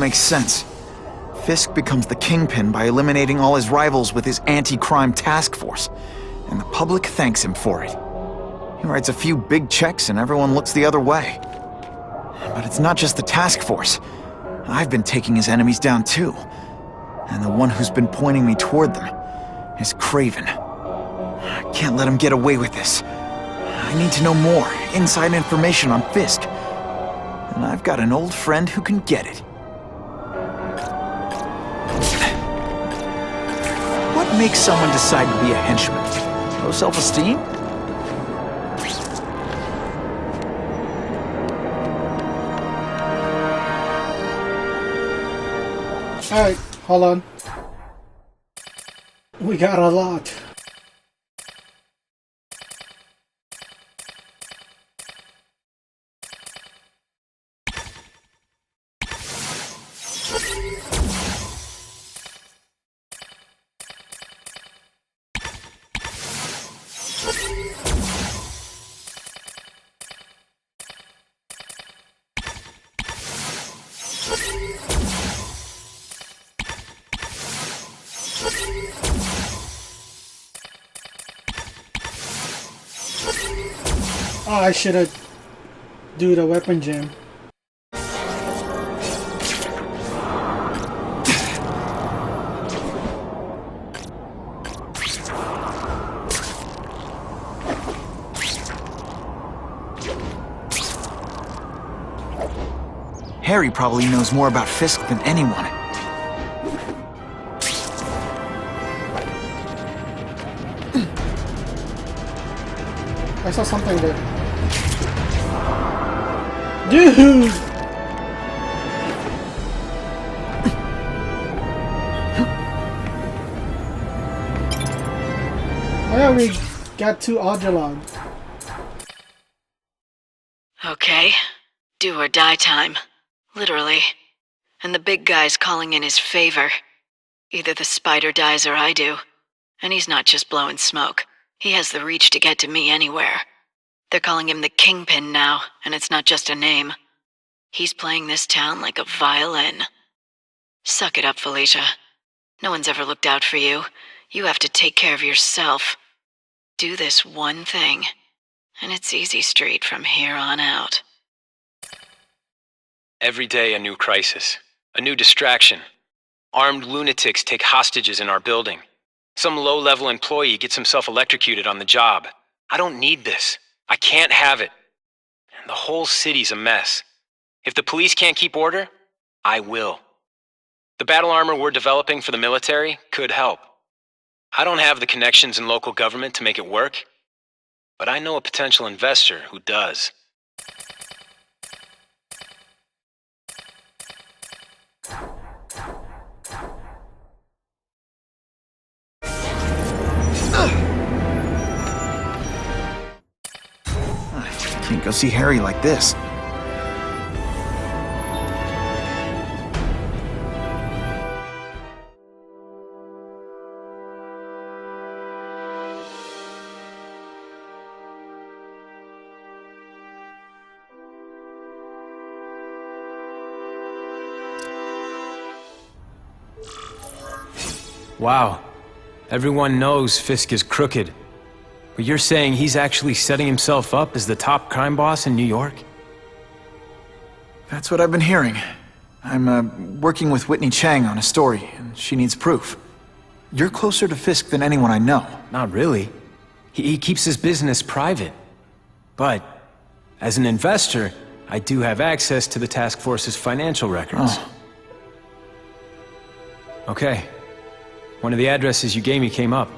makes sense. Fisk becomes the kingpin by eliminating all his rivals with his anti-crime task force, and the public thanks him for it. He writes a few big checks and everyone looks the other way. But it's not just the task force. I've been taking his enemies down too. And the one who's been pointing me toward them is Kraven. I can't let him get away with this. I need to know more, inside information on Fisk. And I've got an old friend who can get it. What makes someone decide to be a henchman? Low self-esteem? Alright, hold on. We got a lot. Oh, I should have do the weapon jam. Harry probably knows more about Fisk than anyone. I saw something there. Dude! Oh yeah, we got 2 audio logs. Okay. Do or die time. Literally. And the big guy's calling in his favor. Either the spider dies or I do. And he's not just blowing smoke. He has the reach to get to me anywhere. They're calling him the Kingpin now, and it's not just a name. He's playing this town like a violin. Suck it up, Felicia. No one's ever looked out for you. You have to take care of yourself. Do this one thing, and it's easy street from here on out. Every day a new crisis, a new distraction. Armed lunatics take hostages in our building. Some low-level employee gets himself electrocuted on the job. I don't need this. I can't have it. And the whole city's a mess. If the police can't keep order, I will. The battle armor we're developing for the military could help. I don't have the connections in local government to make it work, but I know a potential investor who does. Can't go see Harry like this. Wow. Everyone knows Fisk is crooked. But you're saying he's actually setting himself up as the top crime boss in New York? That's what I've been hearing. I'm working with Whitney Chang on a story, and she needs proof. You're closer to Fisk than anyone I know. Not really. He keeps his business private. But, as an investor, I do have access to the task force's financial records. Oh. Okay. One of the addresses you gave me came up.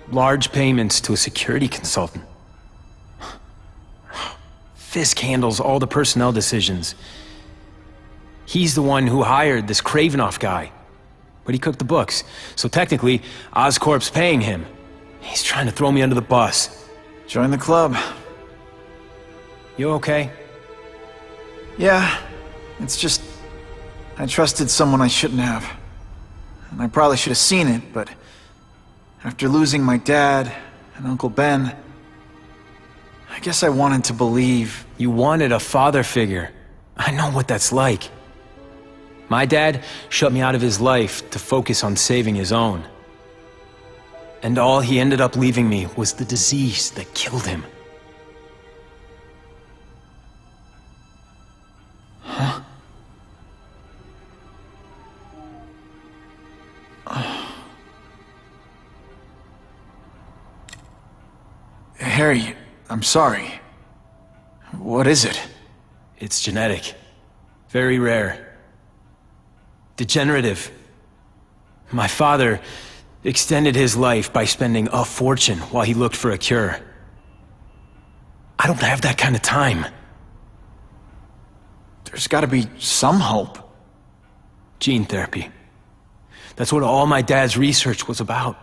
Large payments to a security consultant. Fisk handles all the personnel decisions. He's the one who hired this Kravinoff guy. But he cooked the books, so technically, Oscorp's paying him. He's trying to throw me under the bus. Join the club. You okay? Yeah, it's just... I trusted someone I shouldn't have. And I probably should have seen it, but... after losing my dad and Uncle Ben, I guess I wanted to believe. You wanted a father figure. I know what that's like. My dad shut me out of his life to focus on saving his own. And all he ended up leaving me was the disease that killed him. Huh? Harry, I'm sorry. What is it? It's genetic. Very rare. Degenerative. My father extended his life by spending a fortune while he looked for a cure. I don't have that kind of time. There's gotta be some hope. Gene therapy. That's what all my dad's research was about.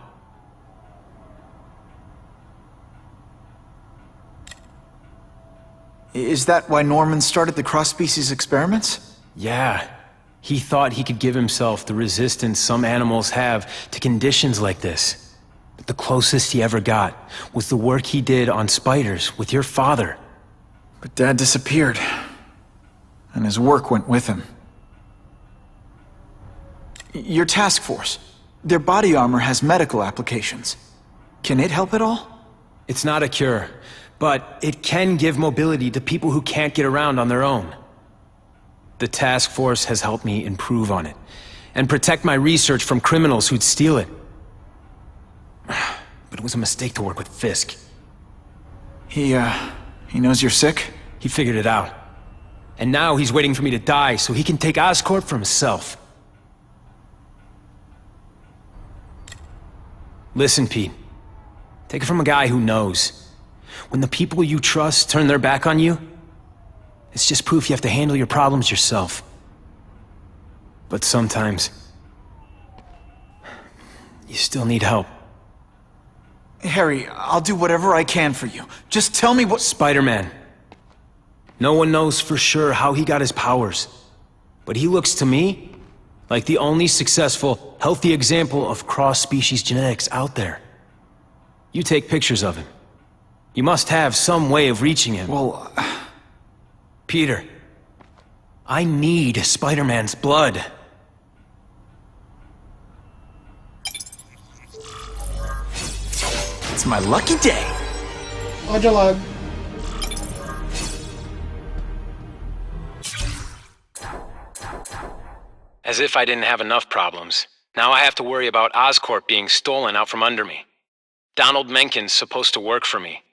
Is that why Norman started the cross-species experiments? Yeah. He thought he could give himself the resistance some animals have to conditions like this. But the closest he ever got was the work he did on spiders with your father. But Dad disappeared, and his work went with him. Your task force, their body armor has medical applications. Can it help at all? It's not a cure, but it can give mobility to people who can't get around on their own. The task force has helped me improve on it, and protect my research from criminals who'd steal it. But it was a mistake to work with Fisk. He knows you're sick? He figured it out. And now he's waiting for me to die so he can take Oscorp for himself. Listen, Pete. Take it from a guy who knows. When the people you trust turn their back on you, it's just proof you have to handle your problems yourself. But sometimes, you still need help. Harry, I'll do whatever I can for you. Just tell me what— Spider-Man. No one knows for sure how he got his powers. But he looks to me like the only successful, healthy example of cross-species genetics out there. You take pictures of him. You must have some way of reaching him. Well, Peter, I need Spider-Man's blood. it's my lucky day. Audio log. As if I didn't have enough problems. Now I have to worry about Oscorp being stolen out from under me. Donald Mencken's supposed to work for me.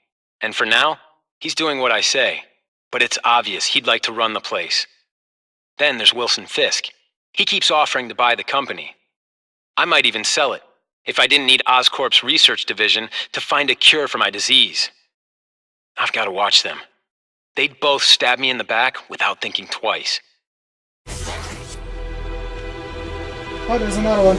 And for now, he's doing what I say. But it's obvious he'd like to run the place. Then there's Wilson Fisk. He keeps offering to buy the company. I might even sell it, if I didn't need Oscorp's research division to find a cure for my disease. I've got to watch them. They'd both stab me in the back without thinking twice. Oh, there's another one.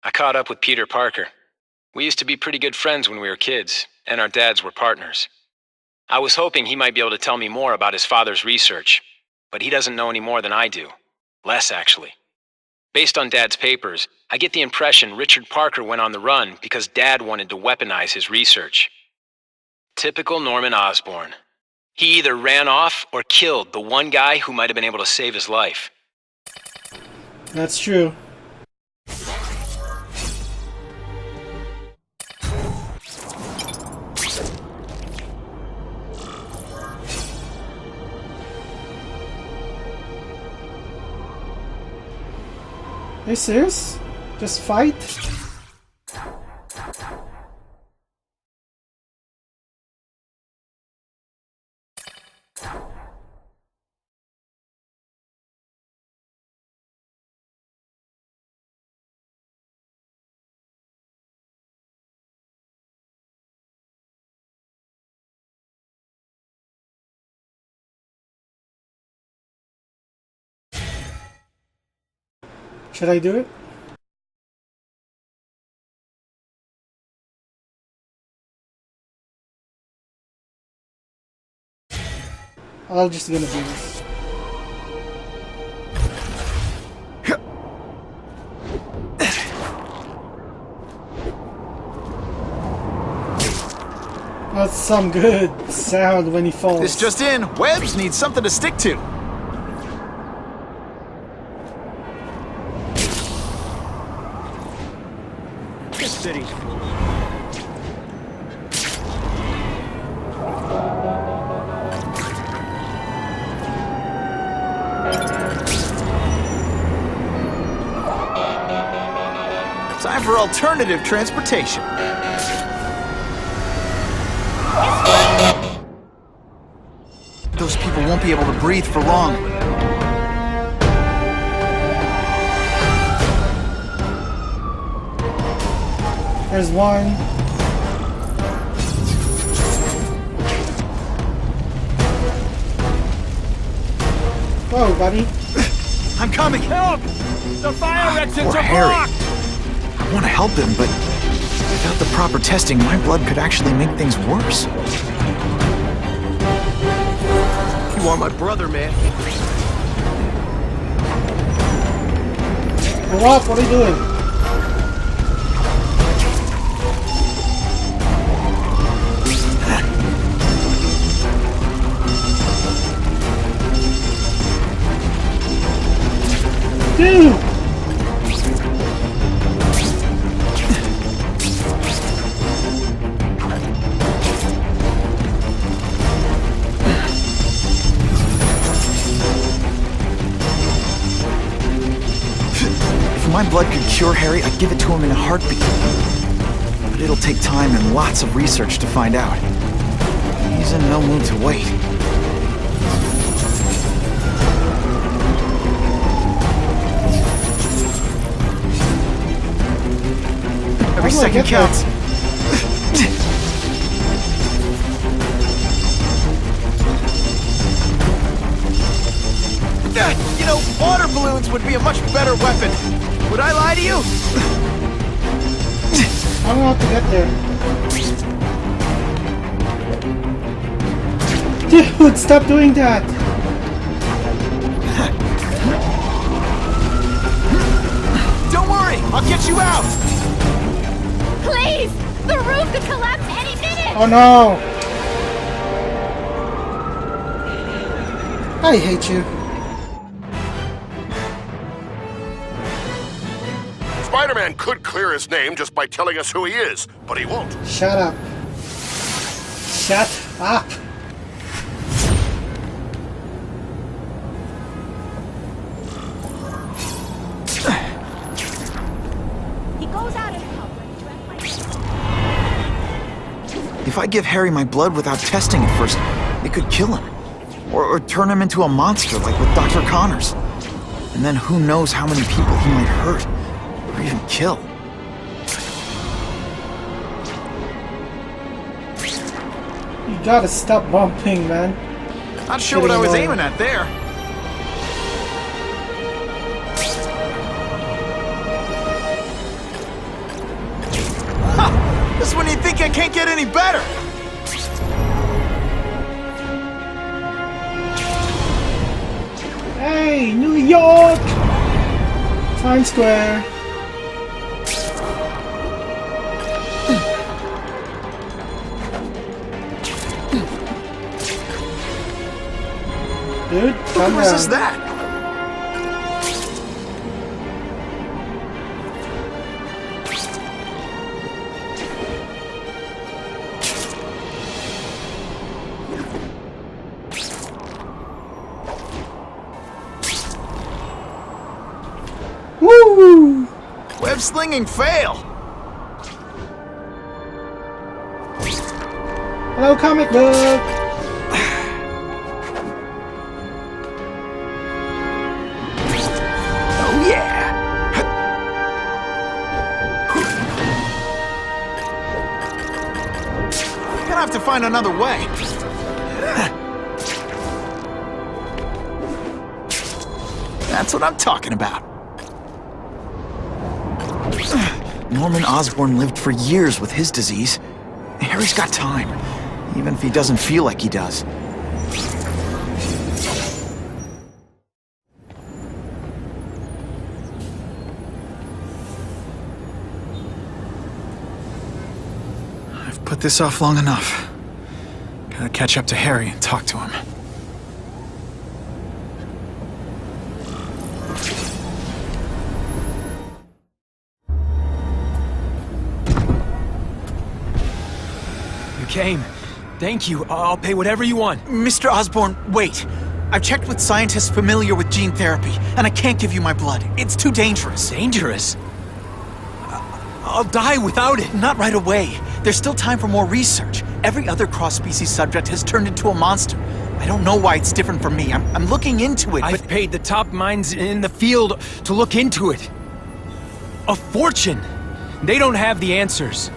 I caught up with Peter Parker. We used to be pretty good friends when we were kids, and our dads were partners. I was hoping he might be able to tell me more about his father's research, but he doesn't know any more than I do. Less, actually. Based on Dad's papers, I get the impression Richard Parker went on the run because Dad wanted to weaponize his research. Typical Norman Osborn. He either ran off or killed the one guy who might have been able to save his life. That's true. Are you serious? Just fight? Should I do it? I'm just gonna do this. That's some good sound when he falls. This just in, Webbs needs something to stick to. This city's full. Time for alternative transportation. Those people won't be able to breathe for long. There's one. Whoa, buddy. I'm coming. Help! The fire exits Poor are Harry. blocked! I want to help him, but without the proper testing, my blood could actually make things worse. You are my brother, man. Go up, what are you doing? Dude! If my blood could cure Harry, I'd give it to him in a heartbeat. But it'll take time and lots of research to find out. He's in no mood to wait. Every How do I second get there? counts. You know, water balloons would be a much better weapon. Would I lie to you? I don't know how to get there. Dude, stop doing that! Don't worry, I'll get you out. Please! The roof could collapse any minute! Oh no! I hate you. Spider-Man could clear his name just by telling us who he is, but he won't. Shut up. Shut up. He goes out in public dressed like... If I give Harry my blood without testing it first, it could kill him. Or turn him into a monster like with Dr. Connors. And then who knows how many people he might hurt, or even kill. You gotta stop bumping, man. Not sure what I was aiming at there. Ha! This is when you think I can't get any better. Hey, New York! Times Square. Dude, calm Who resist down. that? Woo! Web slinging fail. Hello, comic book! Oh yeah. Gonna have to find another way. That's what I'm talking about. Norman Osborn lived for years with his disease. Harry's got time, even if he doesn't feel like he does. I've put this off long enough. Gotta catch up to Harry and talk to him. You came. Thank you. I'll pay whatever you want. Mr. Osborn, wait. I've checked with scientists familiar with gene therapy, and I can't give you my blood. It's too dangerous. Dangerous? I'll die without it. Not right away. There's still time for more research. Every other cross-species subject has turned into a monster. I don't know why it's different from me. I'm looking into it, I've paid the top minds in the field to look into it. A fortune. They don't have the answers.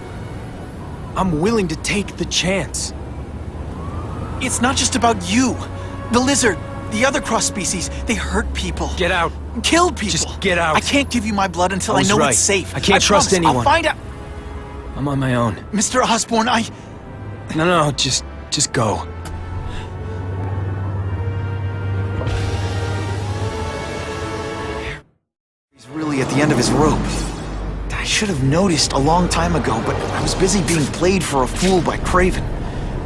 I'm willing to take the chance. It's not just about you. The lizard, the other cross-species, they hurt people. Get out. Kill people. Just get out. I can't give you my blood until I know right. it's safe. I can't trust promise. anyone. I'll find out. I'm on my own. Mr. Osborn, No, just go. He's really at the end of his rope. I should have noticed a long time ago, but I was busy being played for a fool by Kraven.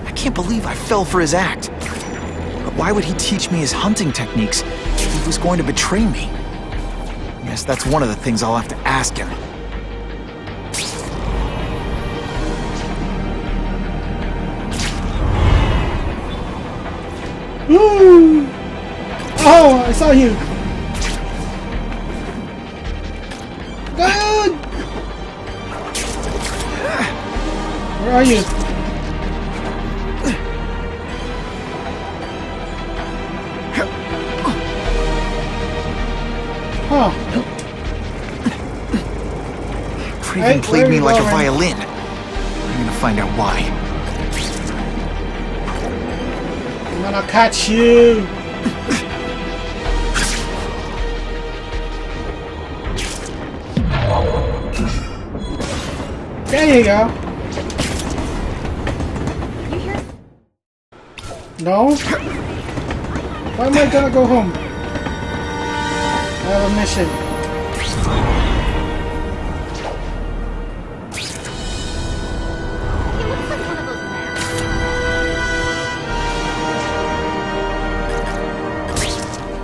I can't believe I fell for his act. But why would he teach me his hunting techniques if he was going to betray me? I guess that's one of the things I'll have to ask him. Woo! Oh, I saw you. Good. Where are you? Huh. Kraven played me like a violin. I'm gonna find out why. I'm gonna catch you. There you go. No? Why am I gonna go home? I have a mission. He looks like one of those maps.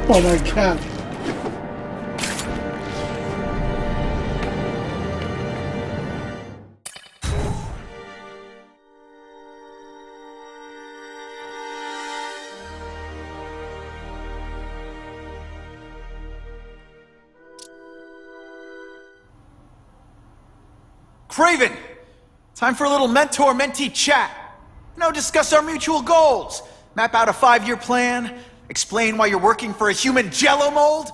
Oh my god. Kraven! Time for a little mentor-mentee chat. Discuss our mutual goals. Map out a 5-year plan. Explain why you're working for a human jello mold.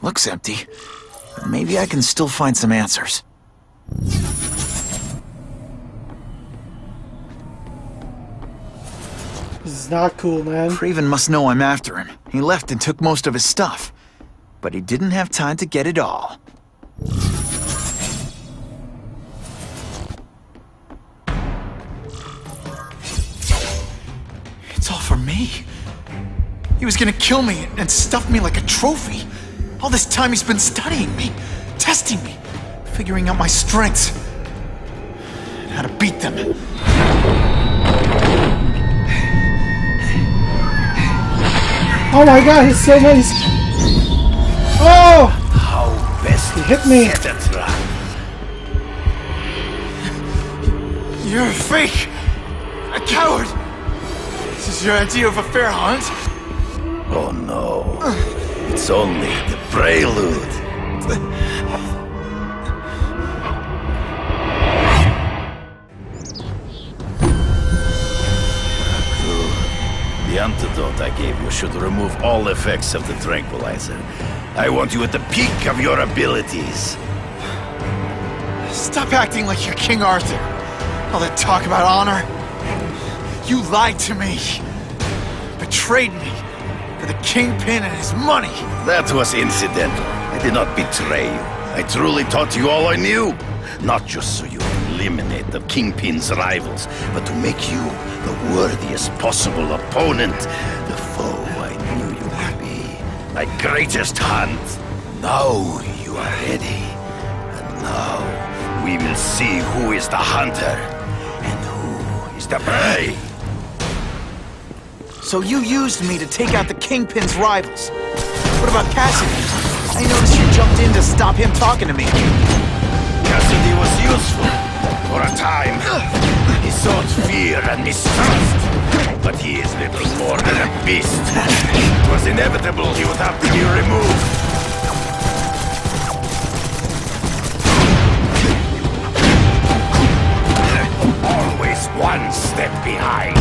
Looks empty. Maybe I can still find some answers. This is not cool, man. Kraven must know I'm after him. He left and took most of his stuff. But he didn't have time to get it all. It's all for me. He was gonna kill me and stuff me like a trophy. All this time he's been studying me, testing me, figuring out my strengths, and how to beat them. Oh my god, he's so nice. Oh! How best He hit me. set a trap. You're a fake! A coward! This is your idea of a fair hunt? Oh no. It's only the prelude. The antidote I gave you should remove all effects of the tranquilizer. I want you at the peak of your abilities. Stop acting like you're King Arthur. All that talk about honor. You lied to me. Betrayed me. For the Kingpin and his money. That was incidental. I did not betray you. I truly taught you all I knew. Not just so you eliminate the Kingpin's rivals, but to make you the worthiest possible opponent. The foe I knew you would be. My greatest hunt. Now you are ready. And now we will see who is the hunter and who is the prey. So you used me to take out the Kingpin's rivals. What about Cassidy? I noticed you jumped in to stop him talking to me. Cassidy was useful for a time. He sowed fear and mistrust. But he is little more than a beast. It was inevitable he would have to be removed. Always one step behind.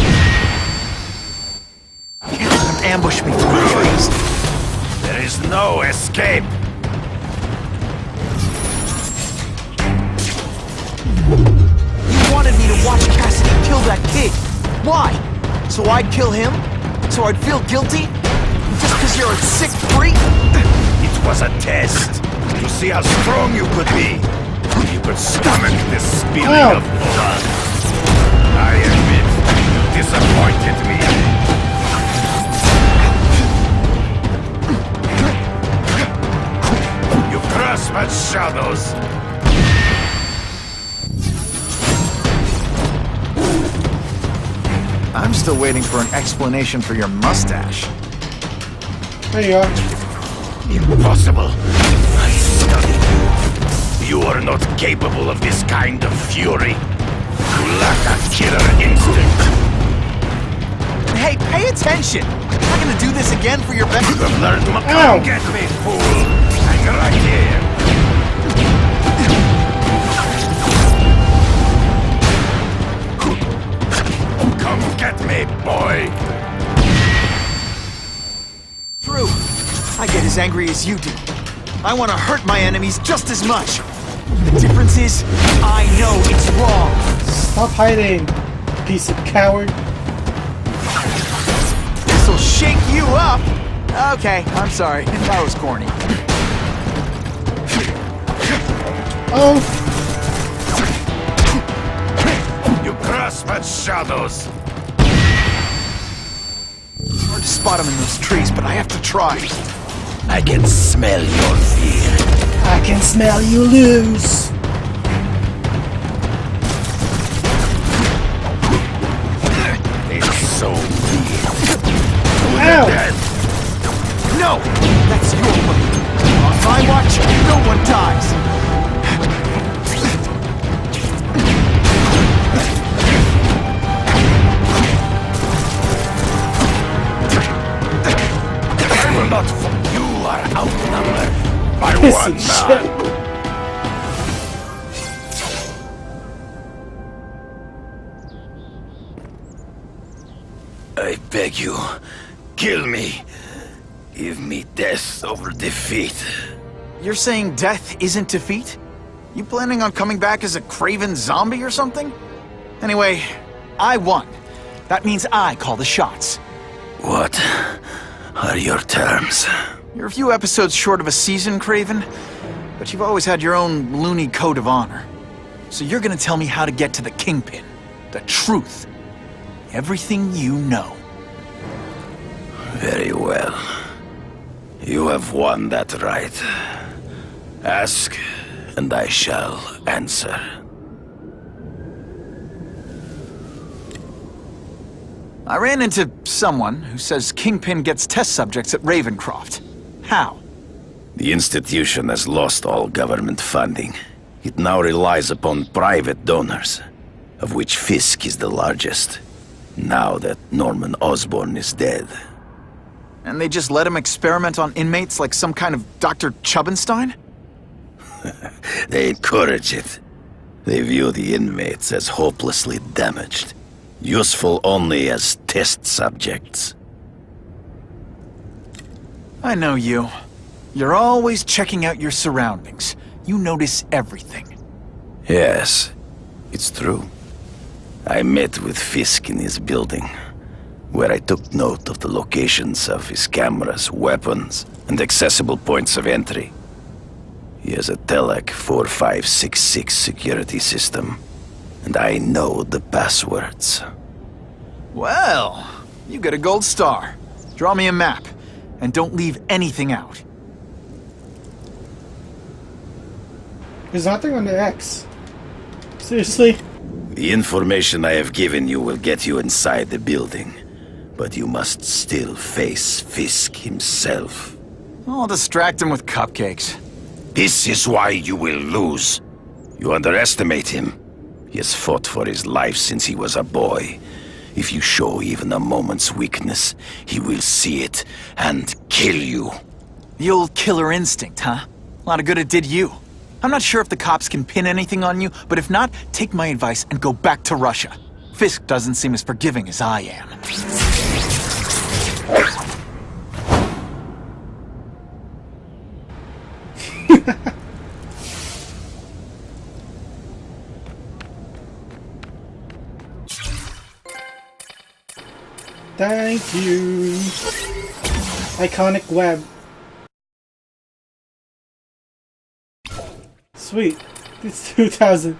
Can't let him ambush me through the trees. There is no escape. You wanted me to watch Cassidy kill that kid. Why? So I'd kill him? So I'd feel guilty? Just because you're a sick freak? It was a test to see how strong you could be. You could stomach the spilling of blood. I admit, you disappointed me. You crossed my shadows. I'm still waiting for an explanation for your mustache. There you are. Impossible. I studied you. You are not capable of this kind of fury. You lack a killer instinct. Hey, pay attention! I'm not gonna do this again for your You benefit. have learned to Ow. come get me, fool. I'm right here. Come get me, boy. True. I get as angry as you do. I want to hurt my enemies just as much. The difference is, I know it's wrong. Stop hiding, piece of coward. This'll shake you up. Okay, I'm sorry. That was corny. Oh, You cross my shadows. Hard to spot him in those trees, but I have to try. I can smell your fear. I can smell you lose. It's so weird. Ow! No! That's your way. On my watch, no one dies. I will not you are outnumbered by Piece one of shit. man. I beg you, kill me. Give me death over defeat. You're saying death isn't defeat? You planning on coming back as a Kraven zombie or something? Anyway, I won. That means I call the shots. What are your terms? You're a few episodes short of a season, Kraven, but you've always had your own loony code of honor. So you're gonna tell me how to get to the Kingpin. The truth. Everything you know. Very well. You have won that right. Ask, and I shall answer. I ran into someone who says Kingpin gets test subjects at Ravencroft. How? The institution has lost all government funding. It now relies upon private donors, of which Fisk is the largest, now that Norman Osborn is dead. And they just let him experiment on inmates like some kind of Dr. Chubbenstein? They encourage it. They view the inmates as hopelessly damaged, useful only as test subjects. I know you. You're always checking out your surroundings. You notice everything. Yes, it's true. I met with Fisk in his building, where I took note of the locations of his cameras, weapons, and accessible points of entry. He has a Telec 4566 security system, and I know the passwords. Well, you get a gold star. Draw me a map, and don't leave anything out. There's nothing on the X. Seriously? The information I have given you will get you inside the building. But you must still face Fisk himself. I'll distract him with cupcakes. This is why you will lose. You underestimate him. He has fought for his life since he was a boy. If you show even a moment's weakness, he will see it and kill you. The old killer instinct, huh? A lot of good it did you. I'm not sure if the cops can pin anything on you, but if not, take my advice and go back to Russia. Fisk doesn't seem as forgiving as I am. Thank you. Iconic web. Sweet. It's 2000.